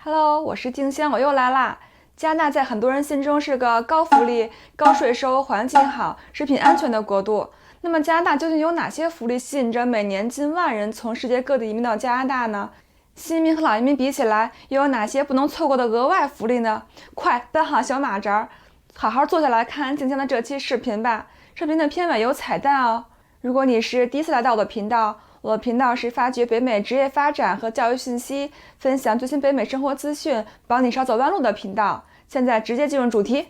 Hello，我是静香，我又来啦。加拿大在很多人心中是个高福利、高税收、环境好、食品安全的国度。那么加拿大究竟有哪些福利吸引着每年近万人从世界各地移民到加拿大呢？新移民和老移民比起来，又有哪些不能错过的额外福利呢？快搬好小马扎儿，好好坐下来看静香的这期视频吧。视频的片尾有彩蛋哦。如果你是第一次来到我的频道，我的频道是发掘北美职业发展和教育信息，分享最新北美生活资讯，帮你少走弯路的频道。现在直接进入主题。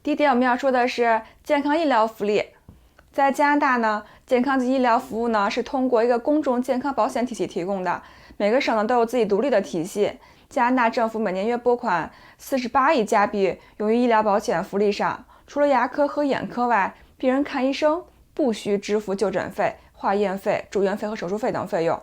第一点我们要说的是健康医疗福利。在加拿大呢，健康及医疗服务呢是通过一个公众健康保险体系提供的，每个省呢都有自己独立的体系。加拿大政府每年约拨款48亿加币用于医疗保险福利上，除了牙科和眼科外，病人看医生不需支付就诊费、化验费、住院费和手术费等费用，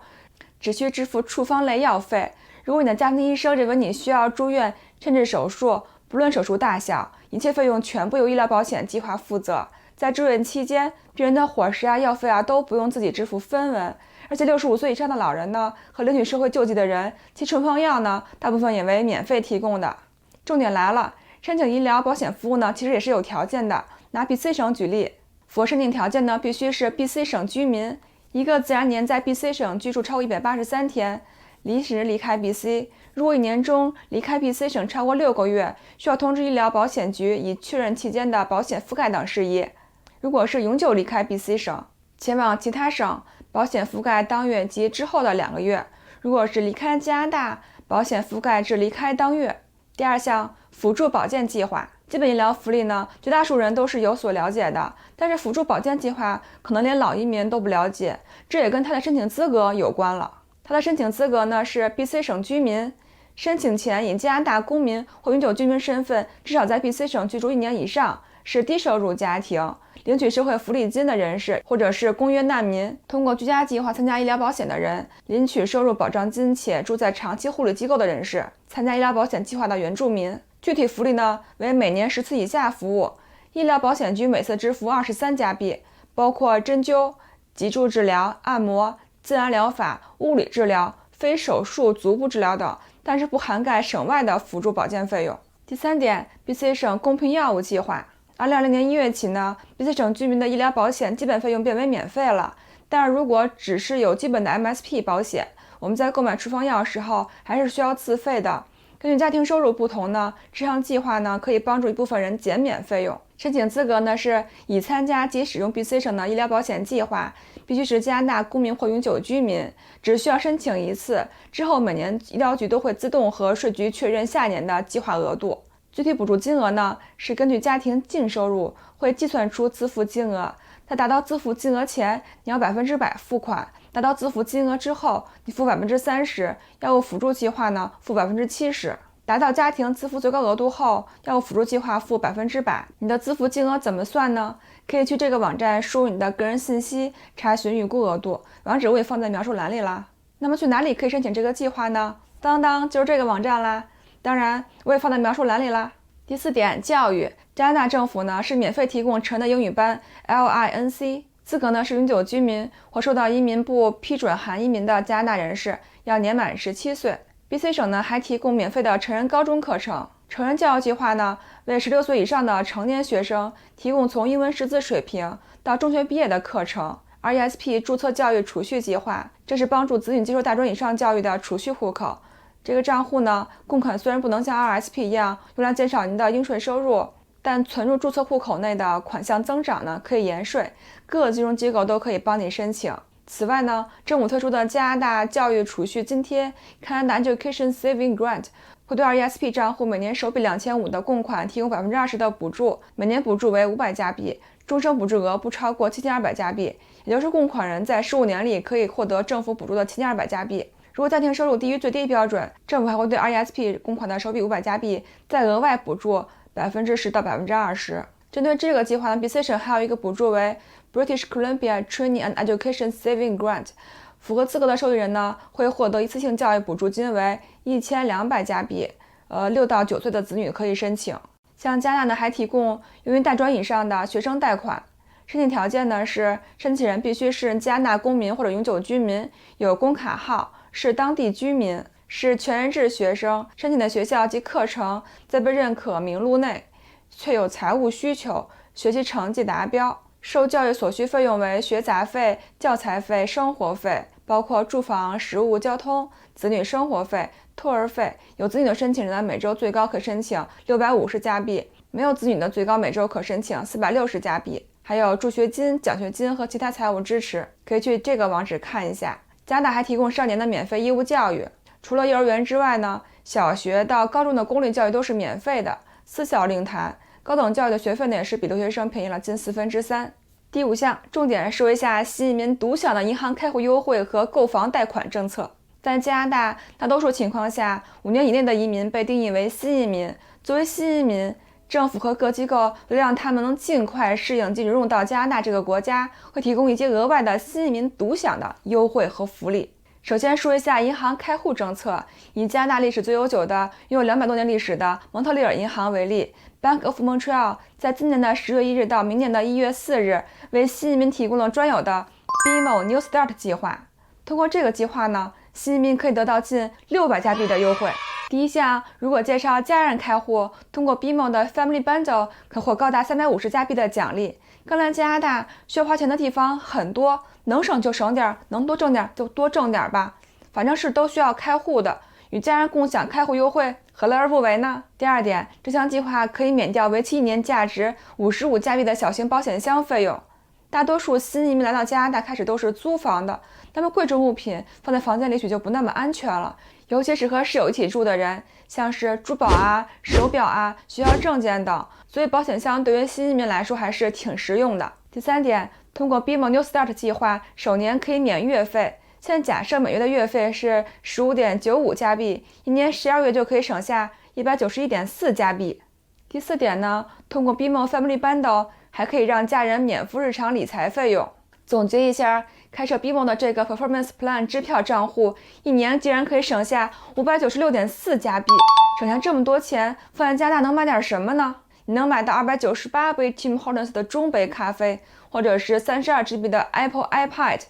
只需支付处方类药费。如果你的家庭医生认为你需要住院甚至手术，不论手术大小，一切费用全部由医疗保险计划负责。在住院期间，病人的伙食药费都不用自己支付分文。而且65岁以上的老人呢，和领取社会救济的人，其处方药呢，大部分也为免费提供的。重点来了，申请医疗保险服务呢，其实也是有条件的。拿 BC 省举例，符合申请条件呢，必须是 BC 省居民，一个自然年在 BC 省居住超过183天，临时离开 BC。如果一年中离开 BC 省超过6个月，需要通知医疗保险局以确认期间的保险覆盖等事宜。如果是永久离开 BC 省，前往其他省，保险覆盖当月及之后的2个月。如果是离开加拿大，保险覆盖至离开当月。第二项，辅助保健计划。基本医疗福利呢，绝大多数人都是有所了解的，但是辅助保健计划可能连老移民都不了解，这也跟他的申请资格有关了。他的申请资格呢是 BC 省居民，申请前以加拿大公民或永久居民身份至少在 BC 省居住1年以上，是低收入家庭，领取社会福利金的人士，或者是公约难民，通过居家计划参加医疗保险的人，领取收入保障金且住在长期护理机构的人士，参加医疗保险计划的原住民。具体福利呢为每年10次以下服务，医疗保险局每次支付23加币，包括针灸、脊柱治疗、按摩、自然疗法、物理治疗、非手术足部治疗等，但是不涵盖省外的辅助保健费用。第三点， BC 省公平药物计划。2020年1月起呢， BC 省居民的医疗保险基本费用变为免费了，但是如果只是有基本的 MSP 保险，我们在购买处方药时候还是需要自费的。根据家庭收入不同呢，这项计划呢可以帮助一部分人减免费用。申请资格呢是已参加及使用 BC 省的医疗保险计划，必须是加拿大公民或永久居民，只需要申请一次，之后每年医疗局都会自动和税局确认下年的计划额度。具体补助金额呢是根据家庭净收入会计算出自付金额，在达到自付金额前，你要100%付款，达到自付金额之后，你付30%，药物辅助计划呢付70%。达到家庭自付最高额度后，药物辅助计划付100%。你的自付金额怎么算呢？可以去这个网站输入你的个人信息，查询预估额度，网址我也放在描述栏里啦。那么去哪里可以申请这个计划呢？当当，就是这个网站啦。当然，我也放在描述栏里啦。第四点，教育。加拿大政府呢是免费提供成人的英语班 LINC， 资格呢是永久居民或受到移民部批准含移民的加拿大人士，要年满17岁。BC 省呢还提供免费的成人高中课程。成人教育计划呢为16岁以上的成年学生提供从英文识字水平到中学毕业的课程。RESP 注册教育储蓄计划，这是帮助子女接受大专以上教育的储蓄户口。这个账户呢，供款虽然不能像 RSP 一样用来减少您的应税收入，但存入注册户口内的款项增长呢，可以延税，各个金融机构都可以帮你申请。此外呢，政府推出的加拿大教育储蓄津贴 Canada Education Saving Grant 会对 RESP 账户每年首笔2500的供款提供20%的补助，每年补助为500加币，终生补助额不超过7200加币，也就是供款人在15年里可以获得政府补助的7200加币。如果家庭收入低于最低标准，政府还会对 RESP 供款的首笔500加币再额外补助10%到20%。针对这个计划呢， BC 省还有一个补助为 British Columbia Training and Education Saving Grant， 符合资格的受益人呢会获得一次性教育补助金为1200加币，6到9岁的子女可以申请。像加拿大呢还提供用于大专以上的学生贷款申请条件呢是申请人必须是加拿大公民或者永久居民，有工卡号，是当地居民，是全日制学生，申请的学校及课程在被认可名录内，确有财务需求，学习成绩达标。受教育所需费用为学杂费、教材费、生活费，包括住房、食物、交通、子女生活费、托儿费。有子女的申请人呢，每周最高可申请650加币，没有子女的最高每周可申请460加币。还有助学金、奖学金和其他财务支持，可以去这个网址看一下。加拿大还提供12年的免费义务教育，除了幼儿园之外呢，小学到高中的公立教育都是免费的，私校另谈。高等教育的学费呢也是比留学生便宜了近3/4。第5项，重点说一下新移民独享的银行开户优惠和购房贷款政策。在加拿大，大多数情况下，5年以内的移民被定义为新移民。作为新移民，政府和各机构为了让他们能尽快适应及融入到加拿大这个国家，会提供一些额外的新移民独享的优惠和福利。首先说一下银行开户政策，以加拿大历史最悠久的、拥有200多年历史的蒙特利尔银行为例， Bank of Montreal 在今年的10月1日到明年的1月4日为新移民提供了专有的 BMO New Start 计划。通过这个计划呢，新移民可以得到近600加币的优惠。第一项，如果介绍家人开户，通过 BMO 的 Family Bundle 可获高达350加币的奖励。刚来加拿大，需要花钱的地方很多，能省就省点，能多挣点就多挣点吧，反正是都需要开户的，与家人共享开户优惠，何乐而不为呢？第二点，这项计划可以免掉为期1年价值55加币的小型保险箱费用。大多数新移民来到加拿大开始都是租房的，那么贵重物品放在房间里许就不那么安全了，尤其是和室友一起住的人，像是珠宝啊、手表啊、学校证件等，所以保险箱对于新移民来说还是挺实用的。第3点，通过 BMO New Start 计划，首年可以免月费。现在假设每月的月费是15.95加币，一年12月就可以省下191.4加币。第4点呢，通过 BMO Family Bundle 还可以让家人免付日常理财费用。总结一下，开设 BMO 的这个 Performance Plan 支票账户，一年竟然可以省下596.4加币。省下这么多钱，放在加拿大能买点什么呢？你能买到298杯 Tim Hortons 的中杯咖啡，或者是32GB 的 Apple iPad，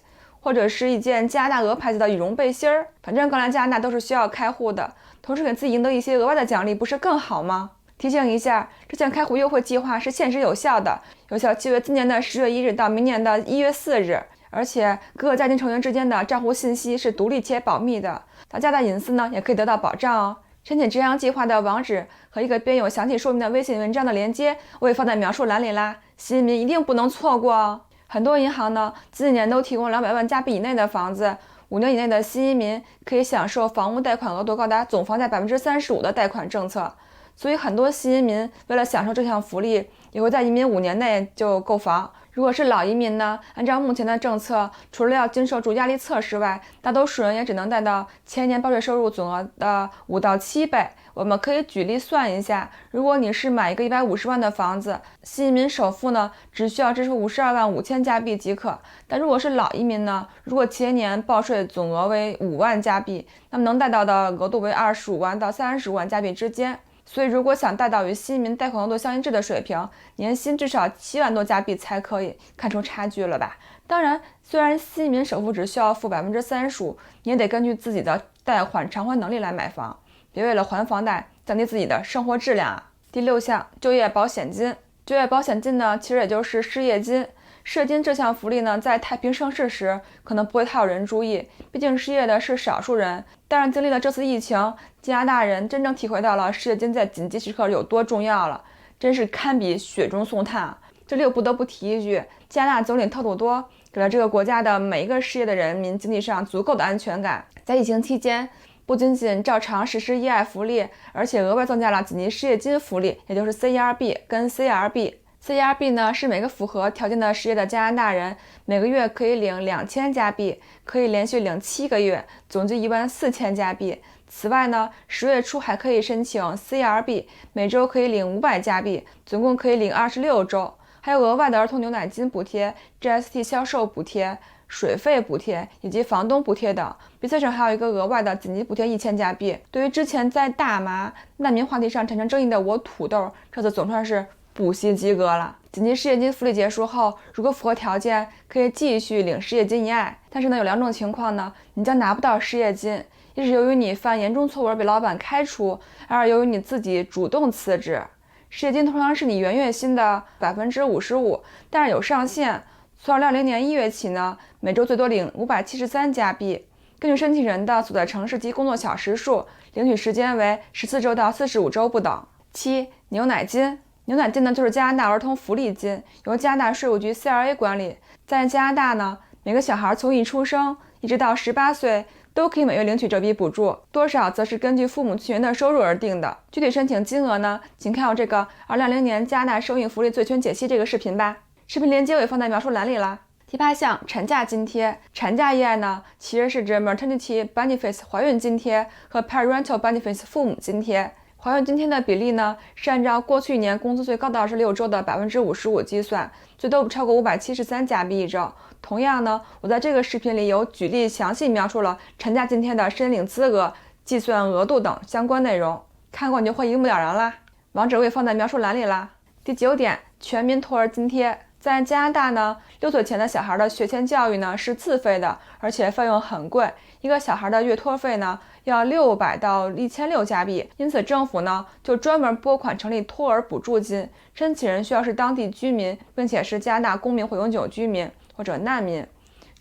或者是一件加拿大鹅牌子的羽绒背心儿。反正刚来加拿大都是需要开户的，同时给自己赢得一些额外的奖励，不是更好吗？提醒一下，这项开户优惠计划是限时有效的，有效期为今年的10月1日到明年的1月4日，而且各个家庭成员之间的账户信息是独立且保密的，大家的隐私呢也可以得到保障哦。申请这项计划的网址和一个编有详细说明的微信文章的连接，我也放在描述栏里啦，新移民一定不能错过哦。很多银行呢，近年都提供200万加币以内的房子，5年以内的新移民可以享受房屋贷款额度高达总房价35%的贷款政策。所以很多新移民为了享受这项福利，也会在移民5年内就购房。如果是老移民呢，按照目前的政策，除了要经受住压力测试外，大多数人也只能贷到前年报税收入总额的5到7倍。我们可以举例算一下，如果你是买一个150万的房子，新移民首付呢只需要支付52万5千加币即可。但如果是老移民呢，如果前年报税总额为5万加币，那么能贷到的额度为25万到35万加币之间。所以如果想贷到与新移民贷款额度相一致的水平，年薪至少7万多加币才可以，看出差距了吧？当然，虽然新移民首付只需要付35%，你也得根据自己的贷款偿还能力来买房，别为了还房贷降低自己的生活质量啊。第6项，就业保险金。就业保险金呢，其实也就是失业金。失业金这项福利呢，在太平盛世时可能不会太有人注意，毕竟失业的是少数人。但是经历了这次疫情，加拿大人真正体会到了失业金在紧急时刻有多重要了，真是堪比雪中送炭啊！这里又不得不提一句，加拿大总理特鲁多给了这个国家的每一个失业的人民经济上足够的安全感。在疫情期间，不仅仅照常实施意外福利，而且额外增加了紧急失业金福利，也就是 CERB 跟 CRB。CERB 呢是每个符合条件的失业的加拿大人每个月可以领2000加币，可以连续领7个月，总计14000加币。此外呢，10月初还可以申请 CRB， 每周可以领500加币，总共可以领26周。还有额外的儿童牛奶金补贴、GST 销售补贴、水费补贴以及房东补贴等。比赛上还有一个额外的紧急补贴1000加币。对于之前在大麻难民话题上产生争议的我土豆，这次总算是补习及格了。紧急失业金福利结束后，如果符合条件，可以继续领失业金一案。但是呢，有2种情况呢，你将拿不到失业金：一是由于你犯严重错误而被老板开除；二由于你自己主动辞职。失业金通常是你原月薪的55%，但是有上限。从2020年1月起呢，每周最多领573加币。根据申请人的所在城市及工作小时数，领取时间为14周到45周不等。7、牛奶金。牛奶金呢，就是加拿大儿童福利金，由加拿大税务局 CRA 管理。在加拿大呢，每个小孩从一出生一直到18岁都可以每月领取这笔补助，多少则是根据父母去年的收入而定的。具体申请金额呢，请看我这个2020年加拿大生育福利最全解析这个视频吧。视频链接我也放在描述栏里啦。第8项，产假津贴。产假一案呢，其实是指 maternity benefits 怀孕津贴和 parental benefits 父母津贴。怀孕津贴的比例呢，是按照过去1年工资最高的26周的55%计算，最多不超过573加币一周。同样呢，我在这个视频里有举例详细描述了产假津贴的申领资格、计算额度等相关内容，看过你就会一目了然啦。网址我也放在描述栏里啦。第9点，全民托儿津贴。在加拿大呢，6岁前的小孩的学前教育呢是自费的，而且费用很贵，一个小孩的月托费呢要600到1600加币，因此政府呢就专门拨款成立托儿补助金，申请人需要是当地居民，并且是加拿大公民或永久居民或者难民。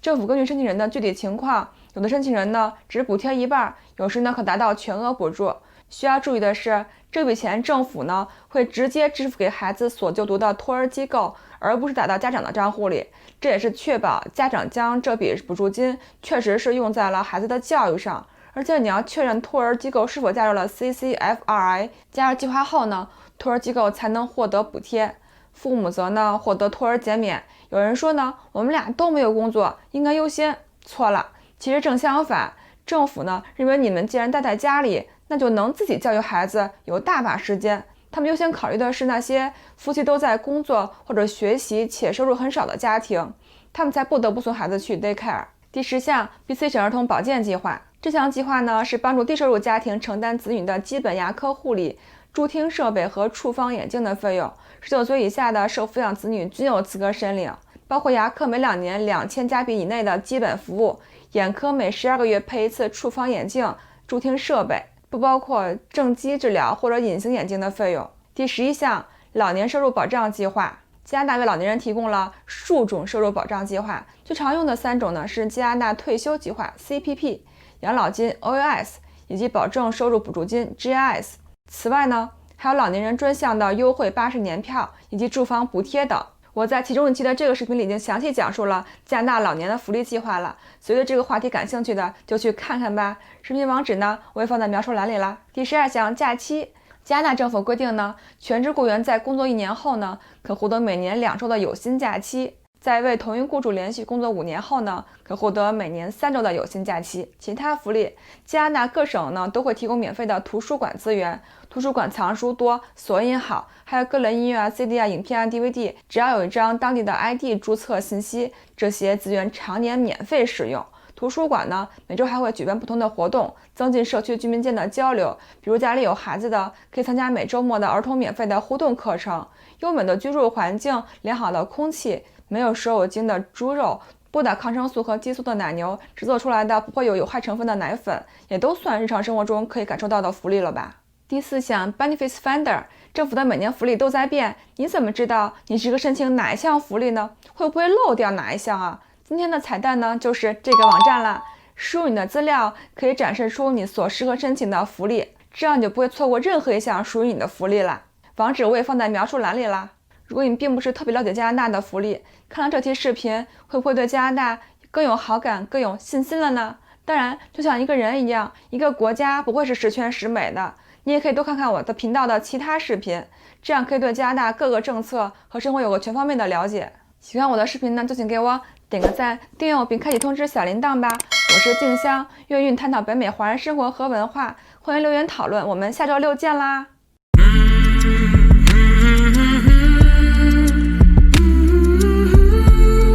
政府根据申请人的具体情况，有的申请人呢只补贴一半，有时呢可达到全额补助。需要注意的是，这笔钱政府呢会直接支付给孩子所就读的托儿机构，而不是打到家长的账户里。这也是确保家长将这笔补助金确实是用在了孩子的教育上。而且你要确认托儿机构是否加入了 CCFRI， 加入计划后呢，托儿机构才能获得补贴，父母则呢获得托儿减免。有人说呢，我们俩都没有工作，应该优先。错了，其实正相反，政府呢认为你们既然待在家里，那就能自己教育孩子，有大把时间。他们优先考虑的是那些夫妻都在工作或者学习且收入很少的家庭，他们才不得不送孩子去 daycare。第10项 BC 省儿童保健计划。这项计划呢是帮助低收入家庭承担子女的基本牙科护理、助听设备和处方眼镜的费用。19岁以下的受抚养子女均有资格申领，包括牙科每2年2000加币以内的基本服务，眼科每12个月配一次处方眼镜、助听设备，不包括正畸治疗或者隐形眼镜的费用。第11项老年收入保障计划。加拿大为老年人提供了数种收入保障计划，最常用的3种呢是加拿大退休计划 CPP、养老金 OAS 以及保证收入补助金 GIS。 此外呢，还有老年人专项的优惠巴士年票以及住房补贴等。我在其中一期的这个视频里已经详细讲述了加拿大老年的福利计划了，所以对这个话题感兴趣的就去看看吧。视频网址呢我也放在描述栏里啦。第12项假期。加拿大政府规定呢，全职雇员在工作1年后呢，可获得每年2周的有薪假期；在为同一雇主连续工作5年后呢，可获得每年3周的有薪假期。其他福利，加拿大各省呢都会提供免费的图书馆资源，图书馆藏书多，索引好，还有个人音乐啊、CD 啊、影片啊、DVD， 只要有一张当地的 ID 注册信息，这些资源常年免费使用。图书馆呢，每周还会举办不同的活动，增进社区居民间的交流。比如家里有孩子的，可以参加每周末的儿童免费的互动课程。优美的居住环境、良好的空气、没有瘦肉精的猪肉、不打抗生素和激素的奶牛，制作出来的不会有害成分的奶粉，也都算日常生活中可以感受到的福利了吧。第4项 Benefits Finder。政府的每年福利都在变，你怎么知道你适合申请哪一项福利呢？会不会漏掉哪一项啊？今天的彩蛋呢，就是这个网站啦。输入你的资料，可以展示出你所适合申请的福利，这样你就不会错过任何一项属于你的福利啦。网址我也放在描述栏里啦。如果你并不是特别了解加拿大的福利，看了这期视频，会不会对加拿大更有好感、更有信心了呢？当然，就像一个人一样，一个国家不会是十全十美的，你也可以多看看我的频道的其他视频，这样可以对加拿大各个政策和生活有个全方面的了解。喜欢我的视频呢，就请给我点个赞，订阅我并开启通知小铃铛吧。我是静香，愿与你探讨北美华人生活和文化，欢迎留言讨论，我们下周6见啦！